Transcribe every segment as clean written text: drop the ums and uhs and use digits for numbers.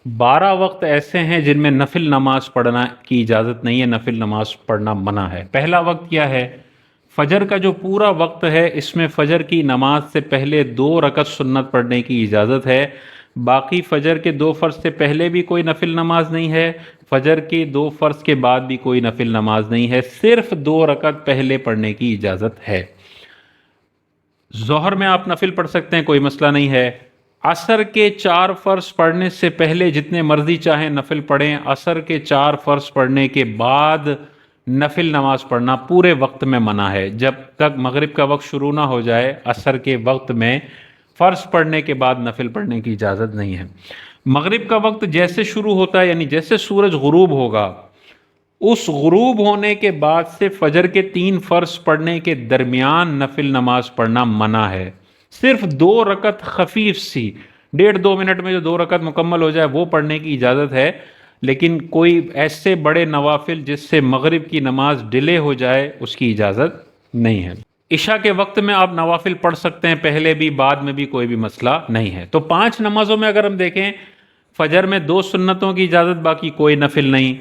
12 وقت ایسے ہیں جن میں نفل نماز پڑھنا کی اجازت نہیں ہے، نفل نماز پڑھنا منع ہے۔ پہلا وقت کیا ہے؟ فجر کا جو پورا وقت ہے اس میں فجر کی نماز سے پہلے 2 رکعت سنت پڑھنے کی اجازت ہے، باقی فجر کے 2 فرض سے پہلے بھی کوئی نفل نماز نہیں ہے، فجر کے 2 فرض کے بعد بھی کوئی نفل نماز نہیں ہے، صرف 2 رکعت پہلے پڑھنے کی اجازت ہے۔ ظہر میں آپ نفل پڑھ سکتے ہیں، کوئی مسئلہ نہیں ہے۔ عصر کے 4 فرض پڑھنے سے پہلے جتنے مرضی چاہیں نفل پڑھیں، عصر کے 4 فرض پڑھنے کے بعد نفل نماز پڑھنا پورے وقت میں منع ہے۔ جب تک مغرب کا وقت شروع نہ ہو جائے عصر کے وقت میں فرض پڑھنے کے بعد نفل پڑھنے کی اجازت نہیں ہے۔ مغرب کا وقت جیسے شروع ہوتا ہے، یعنی جیسے سورج غروب ہوگا، اس غروب ہونے کے بعد سے فجر کے 3 فرض پڑھنے کے درمیان نفل نماز پڑھنا منع ہے۔ صرف 2 رکعت خفیف سی 1.5-2 منٹ میں جو 2 رکعت مکمل ہو جائے وہ پڑھنے کی اجازت ہے، لیکن کوئی ایسے بڑے نوافل جس سے مغرب کی نماز ڈیلے ہو جائے اس کی اجازت نہیں ہے۔ عشاء کے وقت میں آپ نوافل پڑھ سکتے ہیں، پہلے بھی بعد میں بھی کوئی بھی مسئلہ نہیں ہے۔ تو 5 نمازوں میں اگر ہم دیکھیں، فجر میں 2 سنتوں کی اجازت، باقی کوئی نفل نہیں۔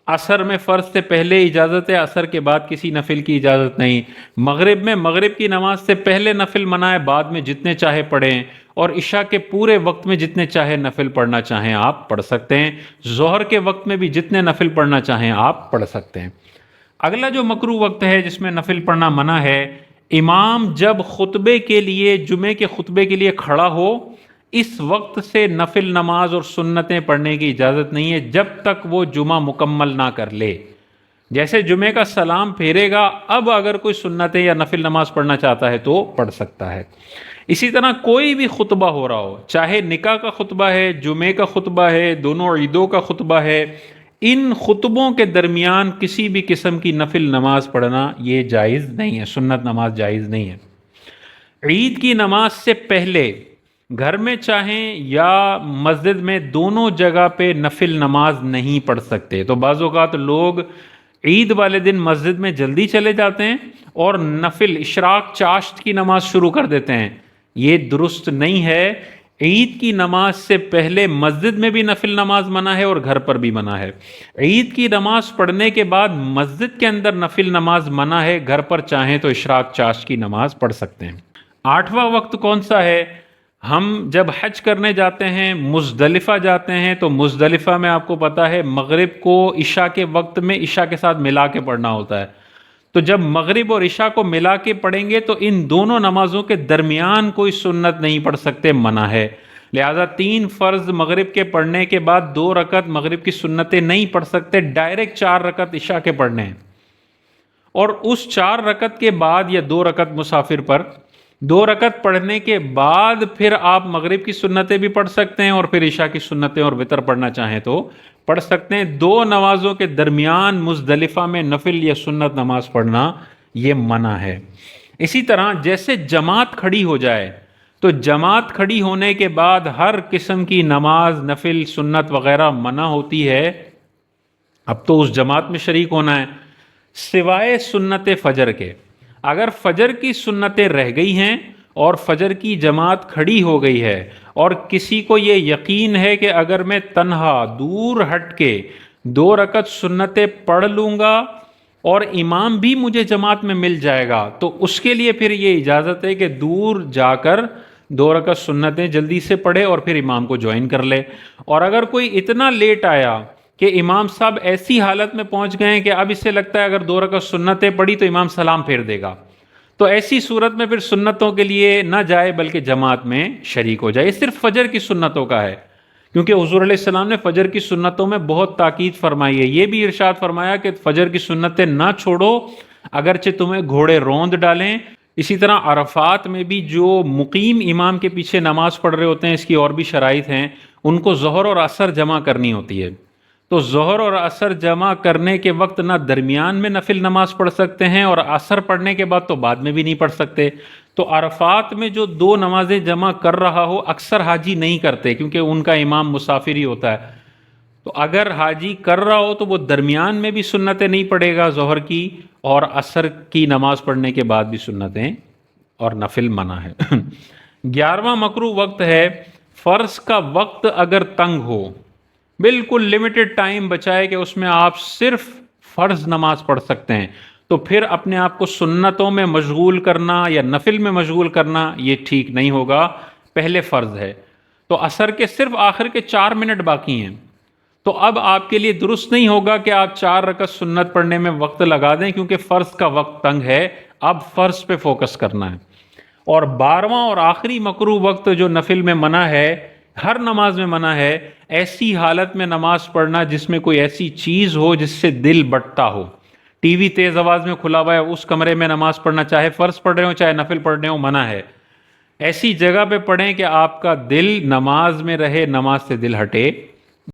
عصر میں فرض سے پہلے اجازت ہے، عصر کے بعد کسی نفل کی اجازت نہیں۔ مغرب میں مغرب کی نماز سے پہلے نفل منع ہے، بعد میں جتنے چاہے پڑھیں، اور عشاء کے پورے وقت میں جتنے چاہے نفل پڑھنا چاہیں آپ پڑھ سکتے ہیں۔ ظہر کے وقت میں بھی جتنے نفل پڑھنا چاہیں آپ پڑھ سکتے ہیں۔ اگلا جو مکروہ وقت ہے جس میں نفل پڑھنا منع ہے، امام جب خطبے کے لیے، جمعے کے خطبے کے لیے کھڑا ہو، اس وقت سے نفل نماز اور سنتیں پڑھنے کی اجازت نہیں ہے جب تک وہ جمعہ مکمل نہ کر لے۔ جیسے جمعے کا سلام پھیرے گا، اب اگر کوئی سنتیں یا نفل نماز پڑھنا چاہتا ہے تو پڑھ سکتا ہے۔ اسی طرح کوئی بھی خطبہ ہو رہا ہو، چاہے نکاح کا خطبہ ہے، جمعے کا خطبہ ہے، دونوں عیدوں کا خطبہ ہے، ان خطبوں کے درمیان کسی بھی قسم کی نفل نماز پڑھنا یہ جائز نہیں ہے، سنت نماز جائز نہیں ہے۔ عید کی نماز سے پہلے گھر میں چاہیں یا مسجد میں، دونوں جگہ پہ نفل نماز نہیں پڑھ سکتے۔ تو بعض اوقات لوگ عید والے دن مسجد میں جلدی چلے جاتے ہیں اور نفل اشراق چاشت کی نماز شروع کر دیتے ہیں، یہ درست نہیں ہے۔ عید کی نماز سے پہلے مسجد میں بھی نفل نماز منع ہے اور گھر پر بھی منع ہے۔ عید کی نماز پڑھنے کے بعد مسجد کے اندر نفل نماز منع ہے، گھر پر چاہیں تو اشراق چاشت کی نماز پڑھ سکتے ہیں۔ 8واں وقت کون سا ہے؟ ہم جب حج کرنے جاتے ہیں، مزدلفہ جاتے ہیں، تو مزدلفہ میں آپ کو پتا ہے مغرب کو عشاء کے وقت میں عشاء کے ساتھ ملا کے پڑھنا ہوتا ہے۔ تو جب مغرب اور عشاء کو ملا کے پڑھیں گے تو ان دونوں نمازوں کے درمیان کوئی سنت نہیں پڑھ سکتے، منع ہے۔ لہذا 3 فرض مغرب کے پڑھنے کے بعد 2 رکعت مغرب کی سنتیں نہیں پڑھ سکتے، ڈائریکٹ 4 رکعت عشاء کے پڑھنے ہیں۔ اور اس 4 رکعت کے بعد یا 2 رکعت مسافر پر 2 رکعت پڑھنے کے بعد پھر آپ مغرب کی سنتیں بھی پڑھ سکتے ہیں، اور پھر عشاء کی سنتیں اور وتر پڑھنا چاہیں تو پڑھ سکتے ہیں۔ 2 نمازوں کے درمیان مزدلفہ میں نفل یا سنت نماز پڑھنا یہ منع ہے۔ اسی طرح جیسے جماعت کھڑی ہو جائے تو جماعت کھڑی ہونے کے بعد ہر قسم کی نماز، نفل، سنت وغیرہ منع ہوتی ہے، اب تو اس جماعت میں شریک ہونا ہے، سوائے سنت فجر کے۔ اگر فجر کی سنتیں رہ گئی ہیں اور فجر کی جماعت کھڑی ہو گئی ہے، اور کسی کو یہ یقین ہے کہ اگر میں تنہا دور ہٹ کے 2 رکعت سنتیں پڑھ لوں گا اور امام بھی مجھے جماعت میں مل جائے گا، تو اس کے لیے پھر یہ اجازت ہے کہ دور جا کر 2 رکعت سنتیں جلدی سے پڑھے اور پھر امام کو جوائن کر لے۔ اور اگر کوئی اتنا لیٹ آیا کہ امام صاحب ایسی حالت میں پہنچ گئے ہیں کہ اب اسے لگتا ہے اگر 2 رکعت سنتیں پڑھی تو امام سلام پھیر دے گا، تو ایسی صورت میں پھر سنتوں کے لیے نہ جائے بلکہ جماعت میں شریک ہو جائے۔ یہ صرف فجر کی سنتوں کا ہے، کیونکہ حضور علیہ السلام نے فجر کی سنتوں میں بہت تاکید فرمائی ہے۔ یہ بھی ارشاد فرمایا کہ فجر کی سنتیں نہ چھوڑو اگرچہ تمہیں گھوڑے روند ڈالیں۔ اسی طرح عرفات میں بھی جو مقیم امام کے پیچھے نماز پڑھ رہے ہوتے ہیں، اس کی اور بھی شرائط ہیں، ان کو ظہر اور عصر جمع کرنی ہوتی ہے۔ تو ظہر اور عصر جمع کرنے کے وقت نہ درمیان میں نفل نماز پڑھ سکتے ہیں، اور عصر پڑھنے کے بعد تو بعد میں بھی نہیں پڑھ سکتے۔ تو عرفات میں جو 2 نمازیں جمع کر رہا ہو، اکثر حاجی نہیں کرتے کیونکہ ان کا امام مسافر ہی ہوتا ہے۔ تو اگر حاجی کر رہا ہو تو وہ درمیان میں بھی سنتیں نہیں پڑھے گا ظہر کی، اور عصر کی نماز پڑھنے کے بعد بھی سنتیں اور نفل منع ہے۔ 11واں مکروہ وقت ہے فرض کا وقت اگر تنگ ہو، بالکل لمیٹڈ ٹائم بچائے کہ اس میں آپ صرف فرض نماز پڑھ سکتے ہیں، تو پھر اپنے آپ کو سنتوں میں مشغول کرنا یا نفل میں مشغول کرنا یہ ٹھیک نہیں ہوگا. پہلے فرض ہے تو عصر کے صرف آخر کے 4 منٹ باقی ہیں، تو اب آپ کے لیے درست نہیں ہوگا کہ آپ 4 رکعت سنت پڑھنے میں وقت لگا دیں، کیونکہ فرض کا وقت تنگ ہے. اب فرض پہ فوکس کرنا ہے. اور 12واں اور آخری مکروہ وقت جو نفل میں منع ہے، ہر نماز میں منع ہے، ایسی حالت میں نماز پڑھنا جس میں کوئی ایسی چیز ہو جس سے دل بٹتا ہو. ٹی وی تیز آواز میں کھلا ہوا ہے، اس کمرے میں نماز پڑھنا، چاہے فرض پڑھ رہے ہو چاہے نفل پڑھ رہے ہو، منع ہے. ایسی جگہ پہ پڑھیں کہ آپ کا دل نماز میں رہے، نماز سے دل ہٹے.